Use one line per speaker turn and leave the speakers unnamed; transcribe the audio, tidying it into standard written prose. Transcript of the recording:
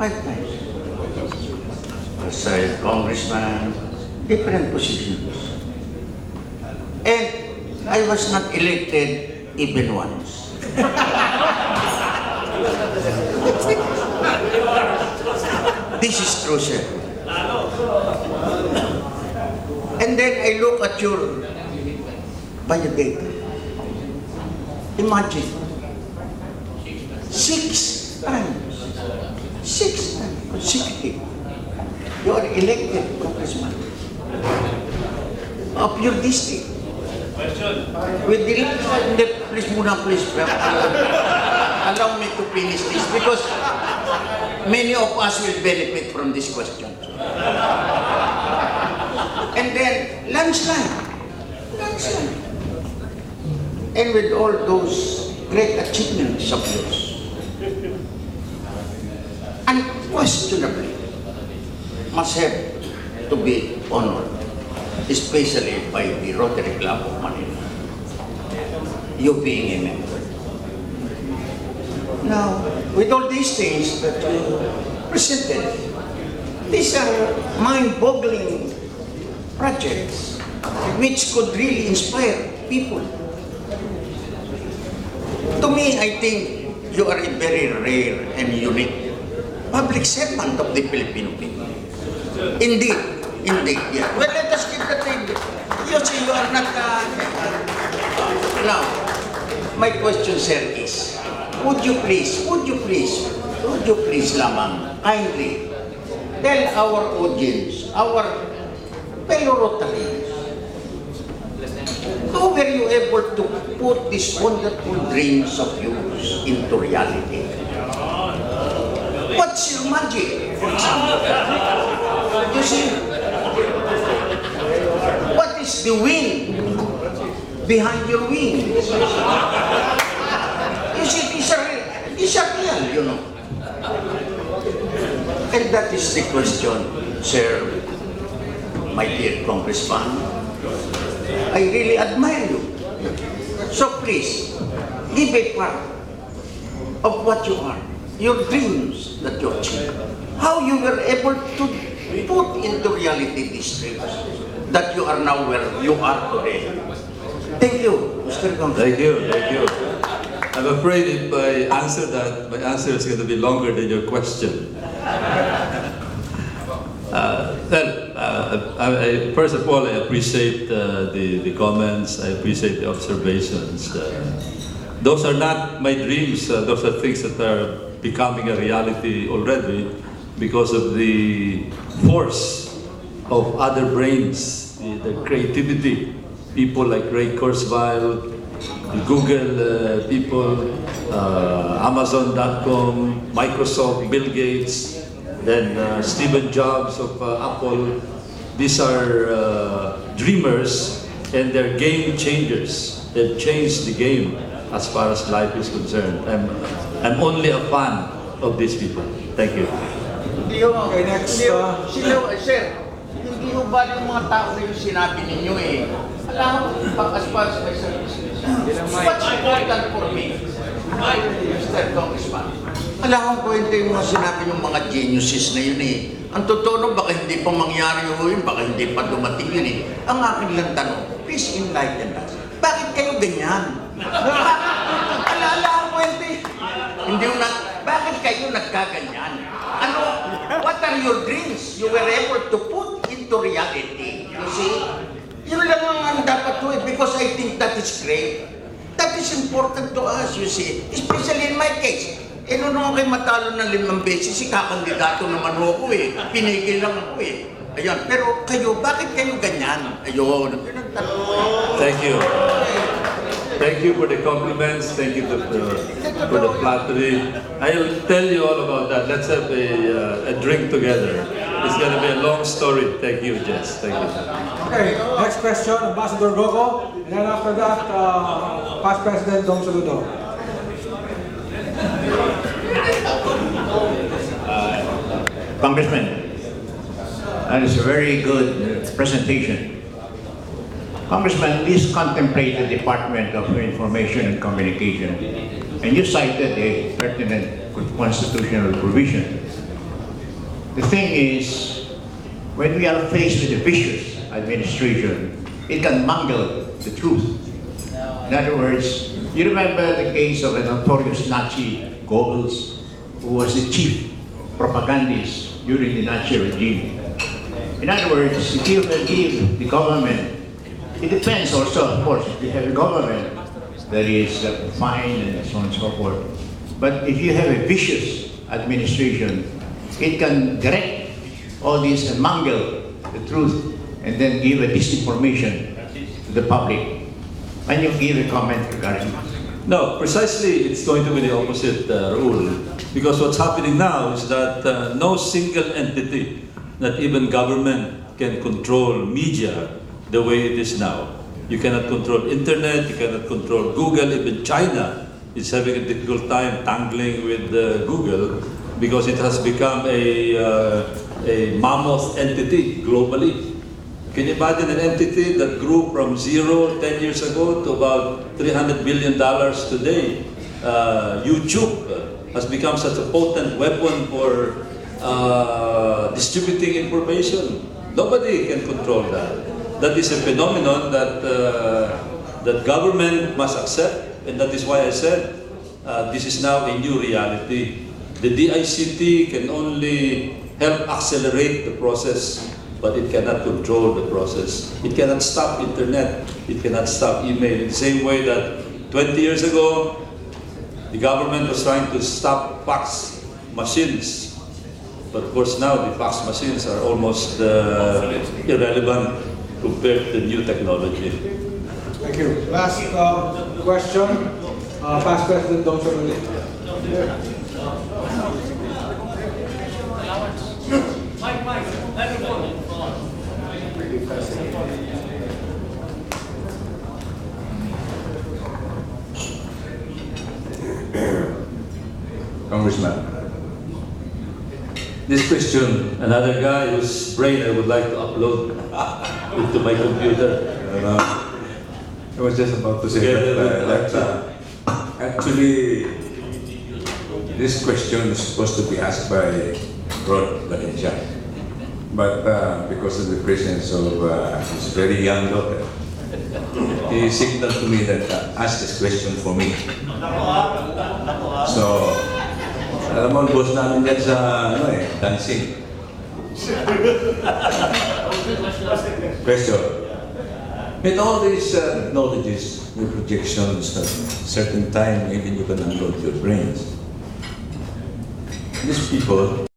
5 times. As a congressman, different positions. And I was not elected even once. This is true, sir. And then I look at your biodata. Imagine, 6 times, 6 times consecutive, you are elected congressman of your district. With the please, allow me to finish this because many of us will benefit from this question. And then landslide. And with all those great achievements of yours, unquestionably must have to be honored, especially by the Rotary Club of MANILA, you being a member. Now, with all these things that you presented, these are mind-boggling projects which could really inspire people. To me, I think you are a very rare and unique public servant of the Filipino people. Indeed, yeah. Well, let us give the thing. You see, you are not... Now, my question, sir, is, would you please lamang, kindly, tell our audience, our fellow Rotarians, how were you able to put these wonderful dreams of yours into reality? What's your magic, for example? You see, what is the wind behind your wings? You see, these are real, you know. And that is the question, sir, my dear Congressman. I really admire you. So please, give a part of what you are, your dreams that you achieved, how you were able to put into reality these dreams, that you are now where you are today. Thank you, Mr. Congressman.
Thank you. I'm afraid if I answer that, my answer is going to be longer than your question. First of all, I appreciate the comments. I appreciate the observations. Those are not my dreams. Those are things that are becoming a reality already because of the force of other brains, the creativity. People like Ray Kurzweil, the Google people, Amazon.com, Microsoft, Bill Gates, then Steve Jobs of Apple. These are dreamers and they're game changers. They've changed the game as far as life is concerned. I'm only a fan of these people. Thank you.
Okay, next. Sir, hindi ho ba yung mga tao na yung sinabi ninyo eh? Alam mo, as far as my service, what's important for me, Mr. Congressman? Alam ko hindi yung mga sinabi yung mga geniuses na yun eh. Ang totoo no, baka hindi pa mangyari yun, baka hindi pa dumating yun eh. Ang akin lang tanong, please enlighten us. Bakit kayo ganyan? Alam ko hindi yung bakit kayo nagkaganyan? Ano, what are your dreams you were able to put into reality? You see? Yun lang ang dapat to eh, because I think that is great. That is important to us, you see. Especially in my case. Eh, noon ako kayo matalo ng 5 beses, kakandidato naman ako eh. Pinigil lang ako eh. Ayun. Pero kayo, bakit kayo ganyan? Ayun. Yun ang tanong.
Thank you. Thank you for the compliments. Thank you for the flattery. I'll tell you all about that. Let's have a drink together. It's going to be a long story. Thank you, Jess. Thank you.
Okay, next question, Ambassador Goco. And then after that, Past President Dong Saludo.
Congressman, that is a very good presentation. Congressman, please contemplate the Department of Information and Communication, and you cited a pertinent constitutional provision The thing is, when we are faced with a vicious administration, it can mangle the truth. In other words, you remember the case of a notorious Nazi, Goebbels, who was the chief propagandist during the Nazi regime. In other words, if you can give the government, it depends also, of course, if you have a government that is fine and so on and so forth. But if you have a vicious administration, it can direct all this and mangle the truth and then give a disinformation to the public. Can you give a comment regarding this?
No, precisely it's going to be the opposite rule. Because what's happening now is that no single entity, not even government, can control media the way it is now. You cannot control internet, you cannot control Google. Even China is having a difficult time tangling with Google because it has become a mammoth entity globally. Can you imagine an entity that grew from zero 10 years ago to about $300 billion today? YouTube has become such a potent weapon for distributing information. Nobody can control that. That is a phenomenon that that government must accept, and that is why I said this is now a new reality. The DICT can only help accelerate the process, but it cannot control the process. It cannot stop internet. It cannot stop email. In the same way that 20 years ago, the government was trying to stop fax machines. But of course now the fax machines are almost irrelevant compared to new technology.
Thank you. Last question. Past President Dong Choruli.
Congressman, this question,
Another guy whose brain I would like to upload into my computer.
I was just about to say that actually this question is supposed to be asked by Rod Valencia, but because of the presence of his very young daughter, he signaled to me that ask this question for me. So, alam mo, boss namin dyan sa dancing. Question. With all these knowledges, the projections, at certain time, even you can unload your brains. These people